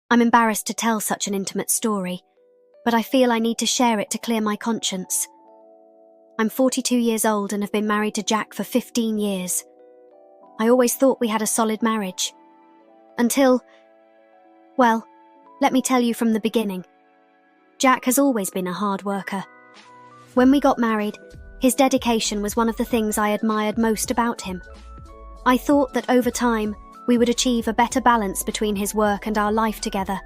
I'm embarrassed to tell such an intimate story, but I feel I need to share it to clear my conscience. I'm 42 years old and have been married to Jack for 15 years. I always thought we had a solid marriage. Until, well, let me tell you from the beginning. Jack has always been a hard worker. When we got married, his dedication was one of the things I admired most about him. I thought that over time, we would achieve a better balance between his work and our life together.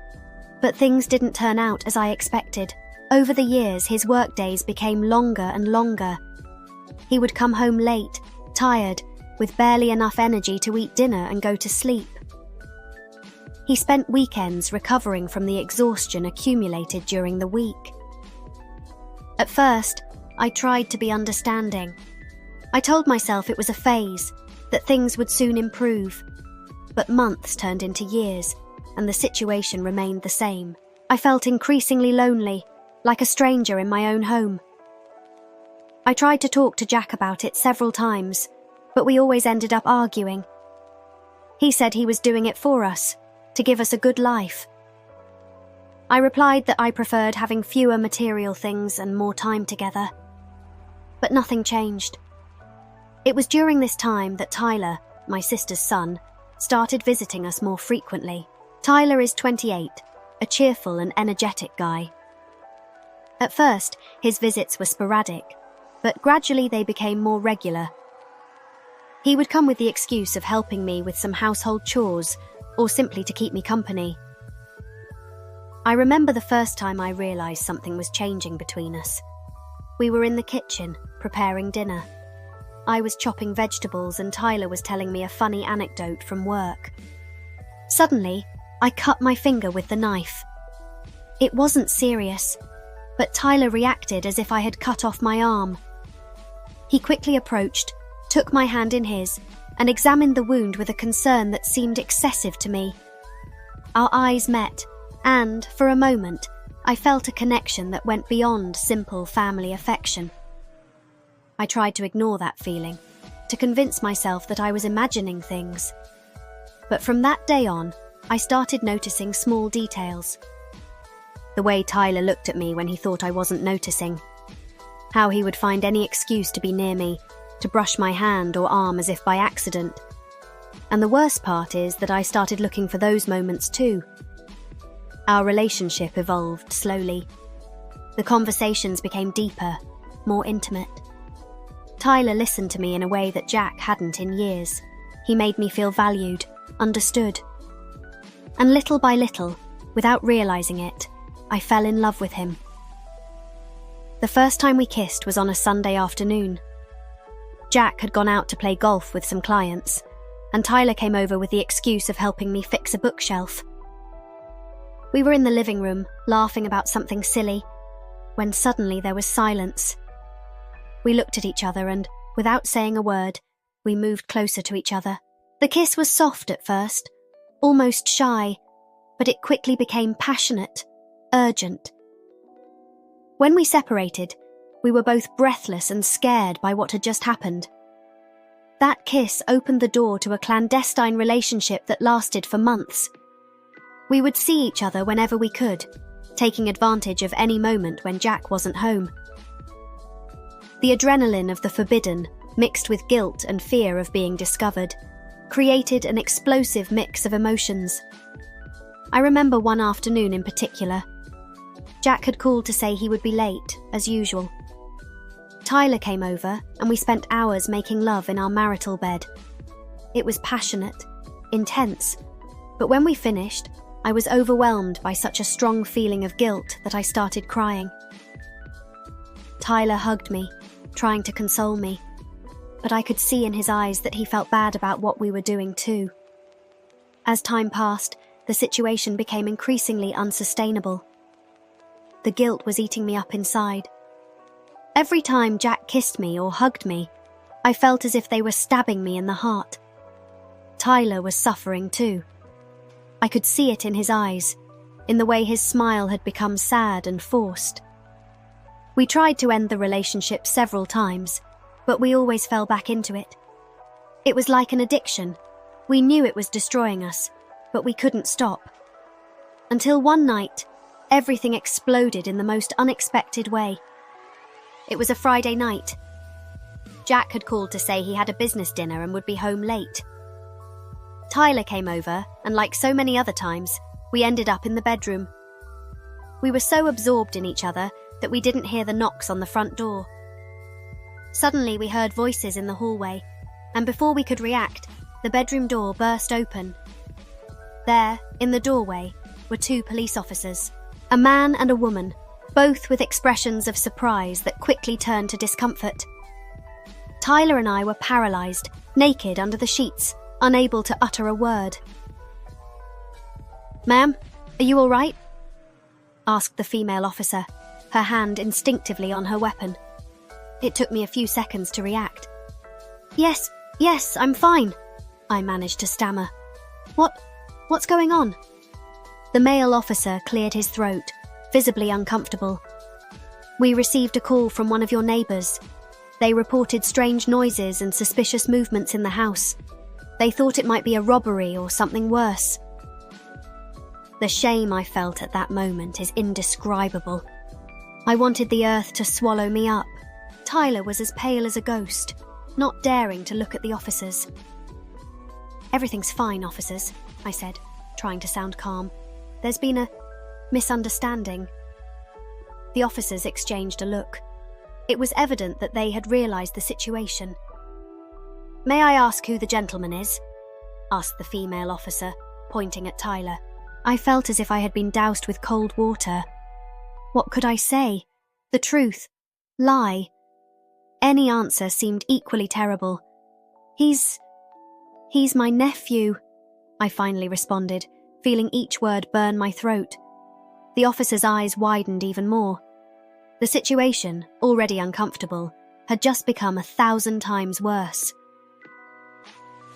But things didn't turn out as I expected. Over the years, his workdays became longer and longer. He would come home late, tired, with barely enough energy to eat dinner and go to sleep. He spent weekends recovering from the exhaustion accumulated during the week. At first, I tried to be understanding. I told myself it was a phase, that things would soon improve. But months turned into years, and the situation remained the same. I felt increasingly lonely, like a stranger in my own home. I tried to talk to Jack about it several times, but we always ended up arguing. He said he was doing it for us, to give us a good life. I replied that I preferred having fewer material things and more time together. But nothing changed. It was during this time that Tyler, my sister's son, started visiting us more frequently. Tyler is 28, a cheerful and energetic guy. At first, his visits were sporadic, but gradually they became more regular. He would come with the excuse of helping me with some household chores or simply to keep me company. I remember the first time I realized something was changing between us. We were in the kitchen, preparing dinner. I was chopping vegetables and Tyler was telling me a funny anecdote from work. Suddenly, I cut my finger with the knife. It wasn't serious, but Tyler reacted as if I had cut off my arm. He quickly approached, took my hand in his, and examined the wound with a concern that seemed excessive to me. Our eyes met, and, for a moment, I felt a connection that went beyond simple family affection. I tried to ignore that feeling, to convince myself that I was imagining things. But from that day on, I started noticing small details. The way Tyler looked at me when he thought I wasn't noticing. How he would find any excuse to be near me, to brush my hand or arm as if by accident. And the worst part is that I started looking for those moments too. Our relationship evolved slowly. The conversations became deeper, more intimate. Tyler listened to me in a way that Jack hadn't in years. He made me feel valued, understood. And little by little, without realizing it, I fell in love with him. The first time we kissed was on a Sunday afternoon. Jack had gone out to play golf with some clients, and Tyler came over with the excuse of helping me fix a bookshelf. We were in the living room, laughing about something silly, when suddenly there was silence. We looked at each other and, without saying a word, we moved closer to each other. The kiss was soft at first, almost shy, but it quickly became passionate, urgent. When we separated, we were both breathless and scared by what had just happened. That kiss opened the door to a clandestine relationship that lasted for months. We would see each other whenever we could, taking advantage of any moment when Jack wasn't home. The adrenaline of the forbidden, mixed with guilt and fear of being discovered, created an explosive mix of emotions. I remember one afternoon in particular. Jack had called to say he would be late, as usual. Tyler came over and we spent hours making love in our marital bed. It was passionate, intense, but when we finished, I was overwhelmed by such a strong feeling of guilt that I started crying. Tyler hugged me, trying to console me, but I could see in his eyes that he felt bad about what we were doing too. As time passed, the situation became increasingly unsustainable. The guilt was eating me up inside. Every time Jack kissed me or hugged me, I felt as if they were stabbing me in the heart. Tyler was suffering too. I could see it in his eyes, in the way his smile had become sad and forced. We tried to end the relationship several times, but we always fell back into it. It was like an addiction. We knew it was destroying us, but we couldn't stop. Until one night, everything exploded in the most unexpected way. It was a Friday night. Jack had called to say he had a business dinner and would be home late. Tyler came over, and like so many other times, we ended up in the bedroom. We were so absorbed in each other that we didn't hear the knocks on the front door. Suddenly we heard voices in the hallway, and before we could react, the bedroom door burst open. There, in the doorway, were two police officers, a man and a woman, both with expressions of surprise that quickly turned to discomfort. Tyler and I were paralysed, naked under the sheets, unable to utter a word. "Ma'am, are you all right?" asked the female officer, her hand instinctively on her weapon. It took me a few seconds to react. Yes, I'm fine," I managed to stammer. What's going on?" The male officer cleared his throat, visibly uncomfortable. "We received a call from one of your neighbours. They reported strange noises and suspicious movements in the house. They thought it might be a robbery or something worse." The shame I felt at that moment is indescribable. I wanted the earth to swallow me up. Tyler was as pale as a ghost, not daring to look at the officers. "Everything's fine, officers," I said, trying to sound calm. "There's been a misunderstanding." The officers exchanged a look. It was evident that they had realised the situation. "May I ask who the gentleman is?" asked the female officer, pointing at Tyler. I felt as if I had been doused with cold water. What could I say? The truth? Lie? Any answer seemed equally terrible. He's my nephew," I finally responded, feeling each word burn my throat. The officer's eyes widened even more. The situation, already uncomfortable, had just become 1,000 times worse.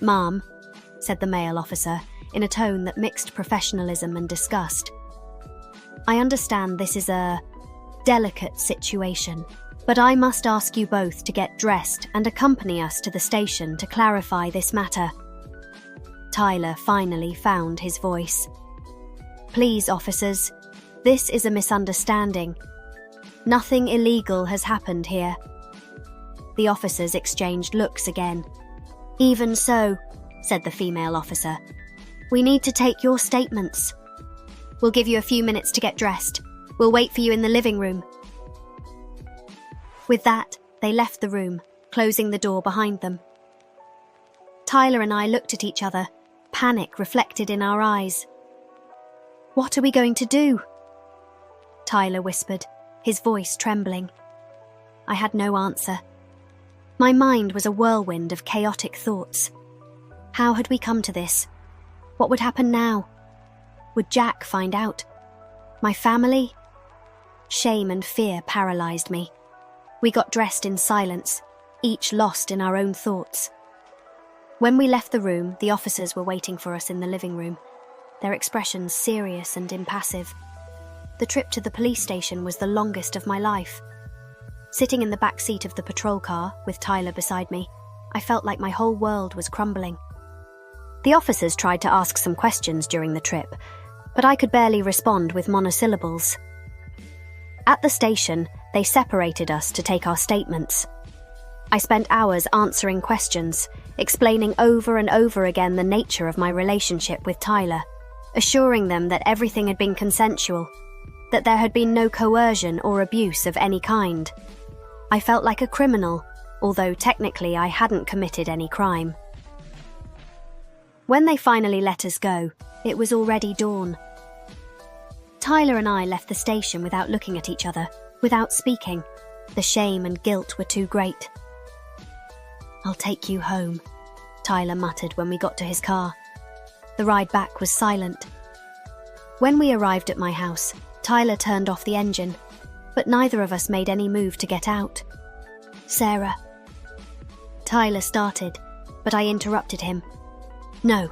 "Ma'am," said the male officer, in a tone that mixed professionalism and disgust. "I understand this is a delicate situation, but I must ask you both to get dressed and accompany us to the station to clarify this matter." Tyler finally found his voice. "Please, officers, this is a misunderstanding. Nothing illegal has happened here." The officers exchanged looks again. "Even so," said the female officer, "we need to take your statements. We'll give you a few minutes to get dressed. We'll wait for you in the living room." With that, they left the room, closing the door behind them. Tyler and I looked at each other, panic reflected in our eyes. "What are we going to do?" Tyler whispered, his voice trembling. I had no answer. My mind was a whirlwind of chaotic thoughts. How had we come to this? What would happen now? Would Jack find out? My family? Shame and fear paralysed me. We got dressed in silence, each lost in our own thoughts. When we left the room, the officers were waiting for us in the living room, their expressions serious and impassive. The trip to the police station was the longest of my life. Sitting in the back seat of the patrol car, with Tyler beside me, I felt like my whole world was crumbling. The officers tried to ask some questions during the trip, but I could barely respond with monosyllables. At the station, they separated us to take our statements. I spent hours answering questions, explaining over and over again the nature of my relationship with Tyler, assuring them that everything had been consensual, that there had been no coercion or abuse of any kind. I felt like a criminal, although technically I hadn't committed any crime. When they finally let us go, it was already dawn. Tyler and I left the station without looking at each other, without speaking. The shame and guilt were too great. "I'll take you home," Tyler muttered when we got to his car. The ride back was silent. When we arrived at my house, Tyler turned off the engine, but neither of us made any move to get out. "Sarah." Tyler started, but I interrupted him. "No,"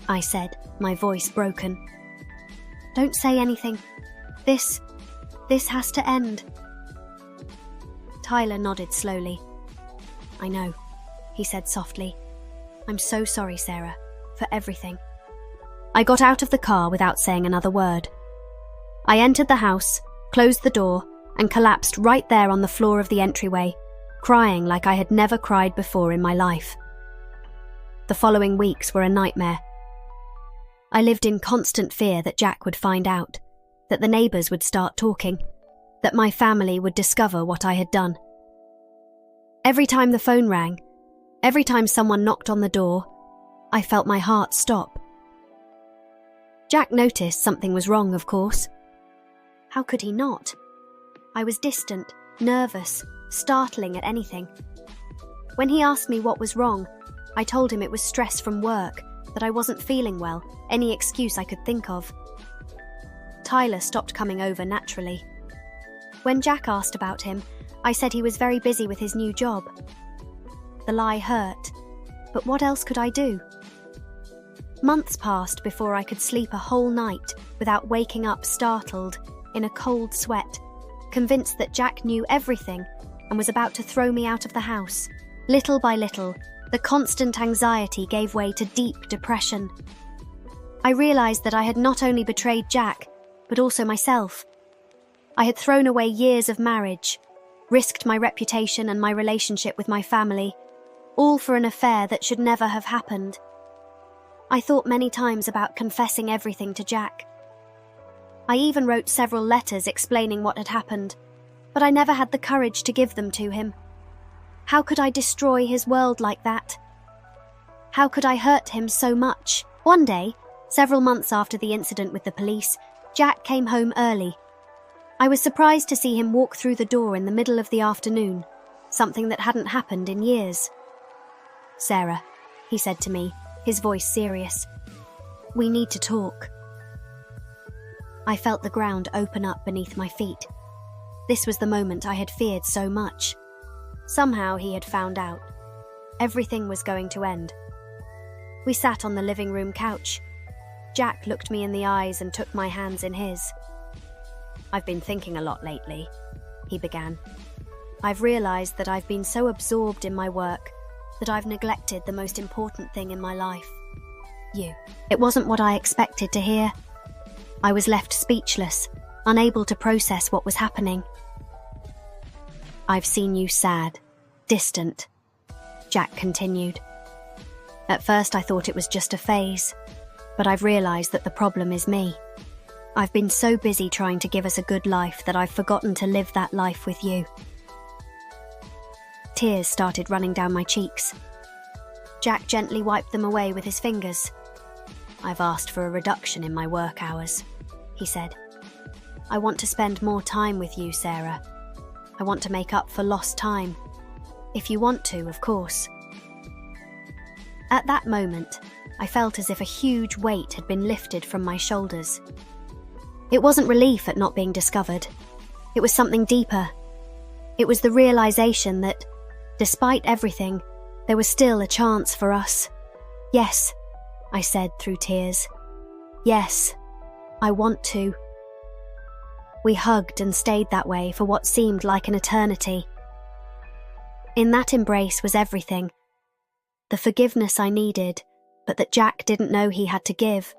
I said, my voice broken. "Don't say anything. This has to end." Tyler nodded slowly. "I know," he said softly. "I'm so sorry, Sarah, for everything." I got out of the car without saying another word. I entered the house, closed the door, and collapsed right there on the floor of the entryway, crying like I had never cried before in my life. The following weeks were a nightmare. I lived in constant fear that Jack would find out, that the neighbours would start talking, that my family would discover what I had done. Every time the phone rang, every time someone knocked on the door, I felt my heart stop. Jack noticed something was wrong, of course. How could he not? I was distant, nervous, startling at anything. When he asked me what was wrong, I told him it was stress from work, that I wasn't feeling well, any excuse I could think of. Tyler stopped coming over naturally. When Jack asked about him, I said he was very busy with his new job. The lie hurt, but what else could I do? Months passed before I could sleep a whole night without waking up startled, in a cold sweat, convinced that Jack knew everything and was about to throw me out of the house. Little by little, the constant anxiety gave way to deep depression. I realised that I had not only betrayed Jack, but also myself. I had thrown away years of marriage, risked my reputation and my relationship with my family, all for an affair that should never have happened. I thought many times about confessing everything to Jack. I even wrote several letters explaining what had happened, but I never had the courage to give them to him. How could I destroy his world like that? How could I hurt him so much? One day, several months after the incident with the police, Jack came home early. I was surprised to see him walk through the door in the middle of the afternoon, something that hadn't happened in years. "Sarah," he said to me, his voice serious, "we need to talk." I felt the ground open up beneath my feet. This was the moment I had feared so much. Somehow he had found out. Everything was going to end. We sat on the living room couch. Jack looked me in the eyes and took my hands in his. "I've been thinking a lot lately," he began. "I've realised that I've been so absorbed in my work that I've neglected the most important thing in my life. You." It wasn't what I expected to hear. I was left speechless, unable to process what was happening. "I've seen you sad, distant," Jack continued. "At first I thought it was just a phase, but I've realised that the problem is me. I've been so busy trying to give us a good life that I've forgotten to live that life with you." Tears started running down my cheeks. Jack gently wiped them away with his fingers. "I've asked for a reduction in my work hours," he said. "I want to spend more time with you, Sarah. I want to make up for lost time. If you want to, of course." At that moment, I felt as if a huge weight had been lifted from my shoulders. It wasn't relief at not being discovered. It was something deeper. It was the realization that, despite everything, there was still a chance for us. "Yes," I said through tears. "Yes, I want to." We hugged and stayed that way for what seemed like an eternity. In that embrace was everything. The forgiveness I needed, but that Jack didn't know he had to give.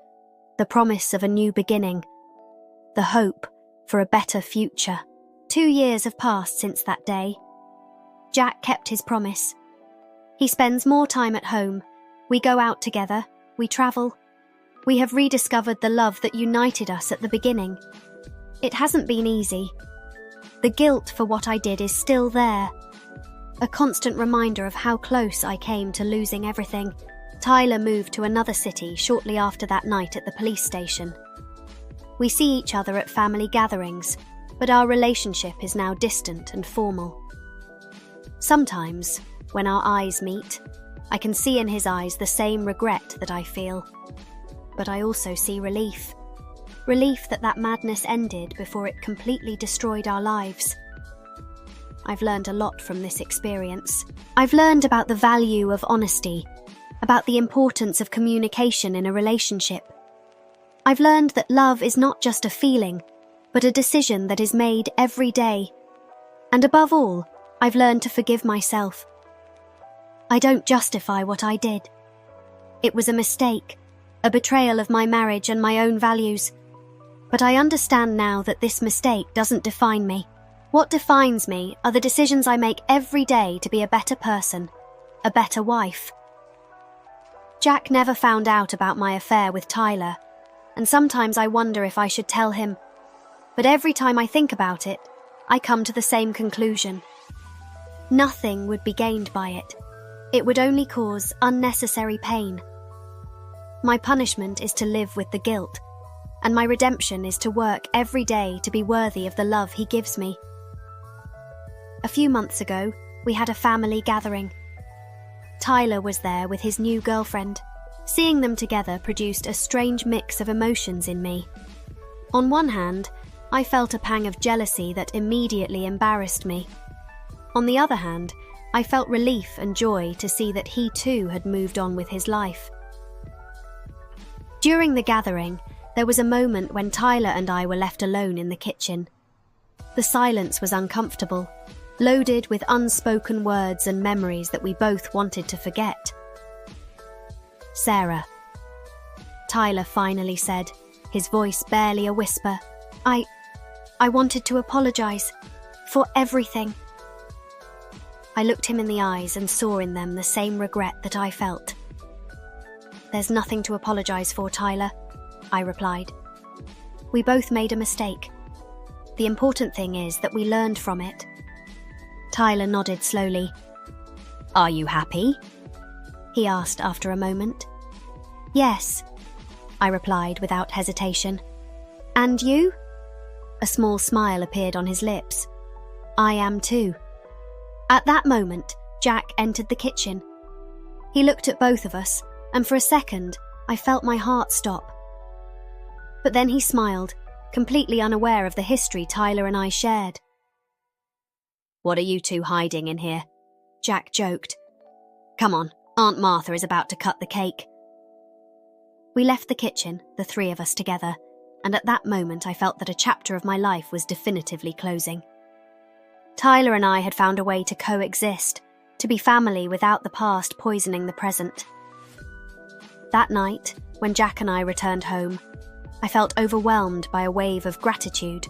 The promise of a new beginning. The hope for a better future. 2 years have passed since that day. Jack kept his promise. He spends more time at home. We go out together. We travel. We have rediscovered the love that united us at the beginning. It hasn't been easy. The guilt for what I did is still there. A constant reminder of how close I came to losing everything. Tyler moved to another city shortly after that night at the police station. We see each other at family gatherings, but our relationship is now distant and formal. Sometimes, when our eyes meet, I can see in his eyes the same regret that I feel. But I also see relief. Relief that that madness ended before it completely destroyed our lives. I've learned a lot from this experience. I've learned about the value of honesty, about the importance of communication in a relationship. I've learned that love is not just a feeling, but a decision that is made every day. And above all, I've learned to forgive myself. I don't justify what I did. It was a mistake, a betrayal of my marriage and my own values. But I understand now that this mistake doesn't define me. What defines me are the decisions I make every day to be a better person, a better wife. Jack never found out about my affair with Tyler, and sometimes I wonder if I should tell him. But every time I think about it, I come to the same conclusion. Nothing would be gained by it. It would only cause unnecessary pain. My punishment is to live with the guilt, and my redemption is to work every day to be worthy of the love he gives me. A few months ago, we had a family gathering. Tyler was there with his new girlfriend. Seeing them together produced a strange mix of emotions in me. On one hand, I felt a pang of jealousy that immediately embarrassed me. On the other hand, I felt relief and joy to see that he too had moved on with his life. During the gathering, there was a moment when Tyler and I were left alone in the kitchen. The silence was uncomfortable, loaded with unspoken words and memories that we both wanted to forget. "Sarah," Tyler finally said, his voice barely a whisper. I wanted to apologize for everything." I looked him in the eyes and saw in them the same regret that I felt. "There's nothing to apologize for, Tyler," I replied. "We both made a mistake. The important thing is that we learned from it." Tyler nodded slowly. "Are you happy?" he asked after a moment. "Yes," I replied without hesitation. "And you?" A small smile appeared on his lips. "I am too." At that moment, Jack entered the kitchen. He looked at both of us, and for a second, I felt my heart stop. But then he smiled, completely unaware of the history Tyler and I shared. "What are you two hiding in here?" Jack joked. "Come on, Aunt Martha is about to cut the cake." We left the kitchen, the three of us together, and at that moment I felt that a chapter of my life was definitively closing. Tyler and I had found a way to coexist, to be family without the past poisoning the present. That night, when Jack and I returned home, I felt overwhelmed by a wave of gratitude.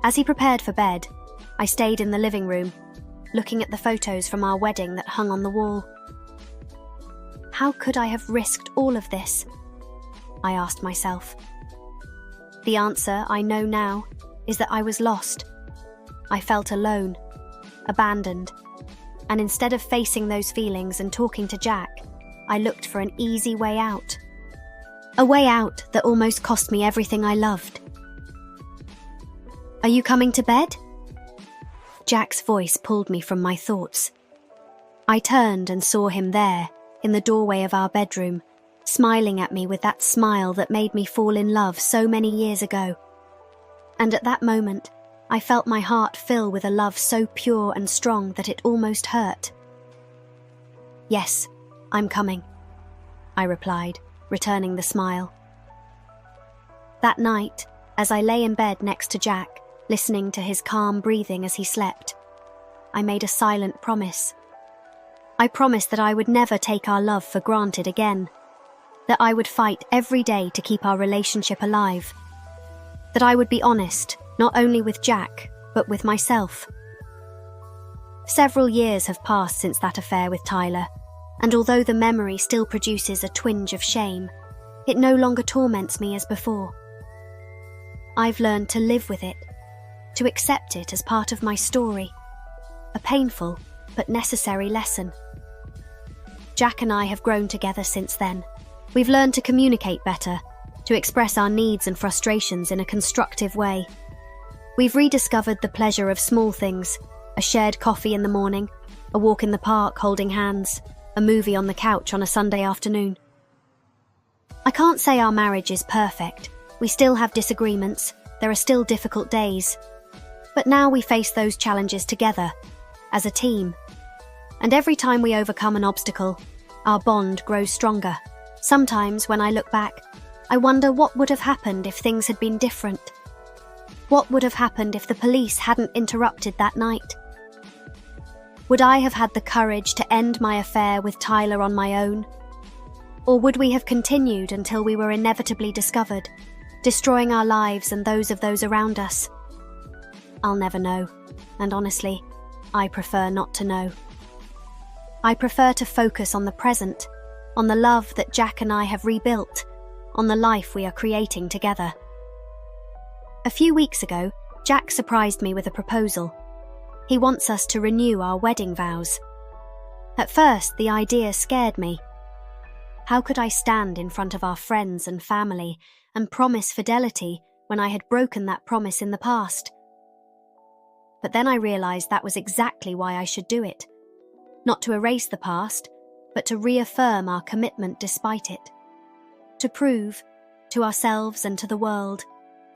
As he prepared for bed, I stayed in the living room, looking at the photos from our wedding that hung on the wall. How could I have risked all of this? I asked myself. The answer, I know now, is that I was lost. I felt alone, abandoned, and instead of facing those feelings and talking to Jack, I looked for an easy way out. A way out that almost cost me everything I loved. "Are you coming to bed?" Jack's voice pulled me from my thoughts. I turned and saw him there, in the doorway of our bedroom, smiling at me with that smile that made me fall in love so many years ago. And at that moment, I felt my heart fill with a love so pure and strong that it almost hurt. "Yes, I'm coming," I replied, returning the smile. That night, as I lay in bed next to Jack, listening to his calm breathing as he slept, I made a silent promise. I promised that I would never take our love for granted again, that I would fight every day to keep our relationship alive, that I would be honest, not only with Jack, but with myself. Several years have passed since that affair with Tyler, and although the memory still produces a twinge of shame, it no longer torments me as before. I've learned to live with it, to accept it as part of my story, a painful but necessary lesson. Jack and I have grown together since then. We've learned to communicate better, to express our needs and frustrations in a constructive way. We've rediscovered the pleasure of small things, a shared coffee in the morning, a walk in the park holding hands, a movie on the couch on a Sunday afternoon. I can't say our marriage is perfect. We still have disagreements, there are still difficult days. But now we face those challenges together, as a team. And every time we overcome an obstacle, our bond grows stronger. Sometimes, when I look back, I wonder what would have happened if things had been different. What would have happened if the police hadn't interrupted that night? Would I have had the courage to end my affair with Tyler on my own? Or would we have continued until we were inevitably discovered, destroying our lives and those of those around us? I'll never know, and honestly, I prefer not to know. I prefer to focus on the present, on the love that Jack and I have rebuilt, on the life we are creating together. A few weeks ago, Jack surprised me with a proposal. He wants us to renew our wedding vows. At first, the idea scared me. How could I stand in front of our friends and family and promise fidelity when I had broken that promise in the past? But then I realized that was exactly why I should do it. Not to erase the past, but to reaffirm our commitment despite it. To prove, to ourselves and to the world,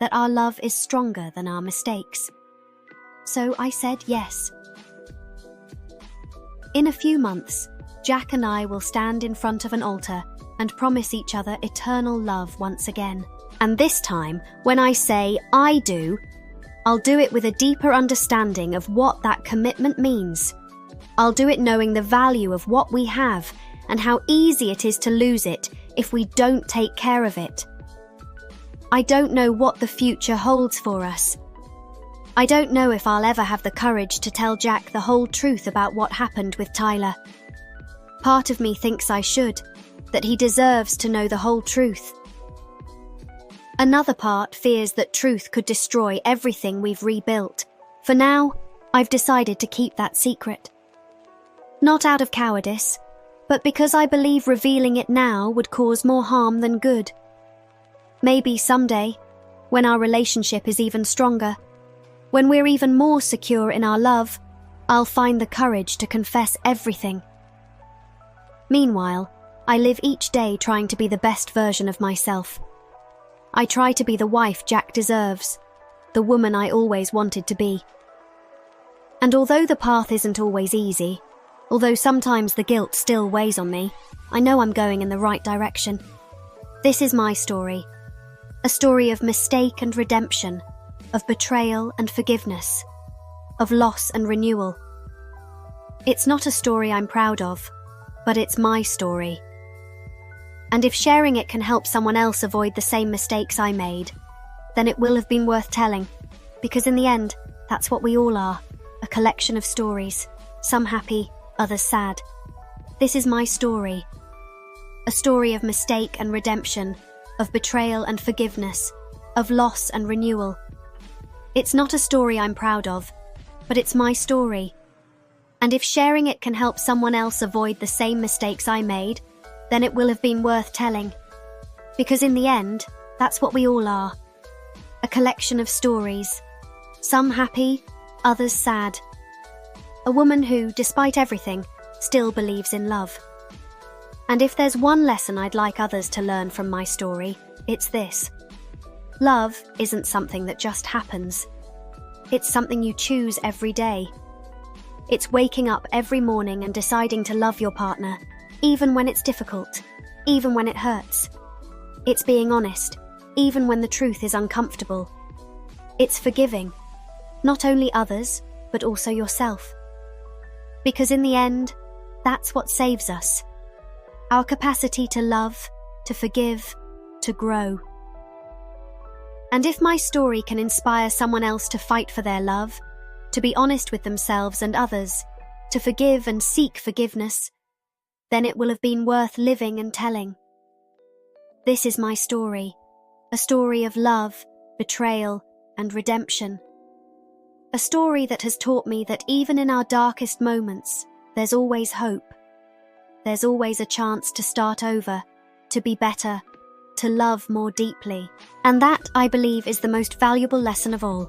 that our love is stronger than our mistakes. So I said yes. In a few months, Jack and I will stand in front of an altar and promise each other eternal love once again. And this time, when I say I do, I'll do it with a deeper understanding of what that commitment means. I'll do it knowing the value of what we have and how easy it is to lose it if we don't take care of it. I don't know what the future holds for us. I don't know if I'll ever have the courage to tell Jack the whole truth about what happened with Tyler. Part of me thinks I should, that he deserves to know the whole truth. Another part fears that truth could destroy everything we've rebuilt. For now, I've decided to keep that secret. Not out of cowardice, but because I believe revealing it now would cause more harm than good. Maybe someday, when our relationship is even stronger, when we're even more secure in our love, I'll find the courage to confess everything. Meanwhile, I live each day trying to be the best version of myself. I try to be the wife Jack deserves, the woman I always wanted to be. And although the path isn't always easy, although sometimes the guilt still weighs on me, I know I'm going in the right direction. This is my story. A story of mistake and redemption, of betrayal and forgiveness, of loss and renewal. It's not a story I'm proud of, but it's my story. And if sharing it can help someone else avoid the same mistakes I made, then it will have been worth telling, because in the end, that's what we all are, a collection of stories, some happy, others sad. This is my story. A story of mistake and redemption, of betrayal and forgiveness, of loss and renewal. It's not a story I'm proud of, but it's my story. And if sharing it can help someone else avoid the same mistakes I made, then it will have been worth telling. Because in the end, that's what we all are. A collection of stories, some happy, others sad. A woman who, despite everything, still believes in love. And if there's one lesson I'd like others to learn from my story, it's this. Love isn't something that just happens. It's something you choose every day. It's waking up every morning and deciding to love your partner, even when it's difficult, even when it hurts. It's being honest, even when the truth is uncomfortable. It's forgiving, not only others, but also yourself. Because in the end, that's what saves us. Our capacity to love, to forgive, to grow. And if my story can inspire someone else to fight for their love, to be honest with themselves and others, to forgive and seek forgiveness, then it will have been worth living and telling. This is my story, a story of love, betrayal, and redemption. A story that has taught me that even in our darkest moments, there's always hope. There's always a chance to start over, to be better, to love more deeply. And that, I believe, is the most valuable lesson of all.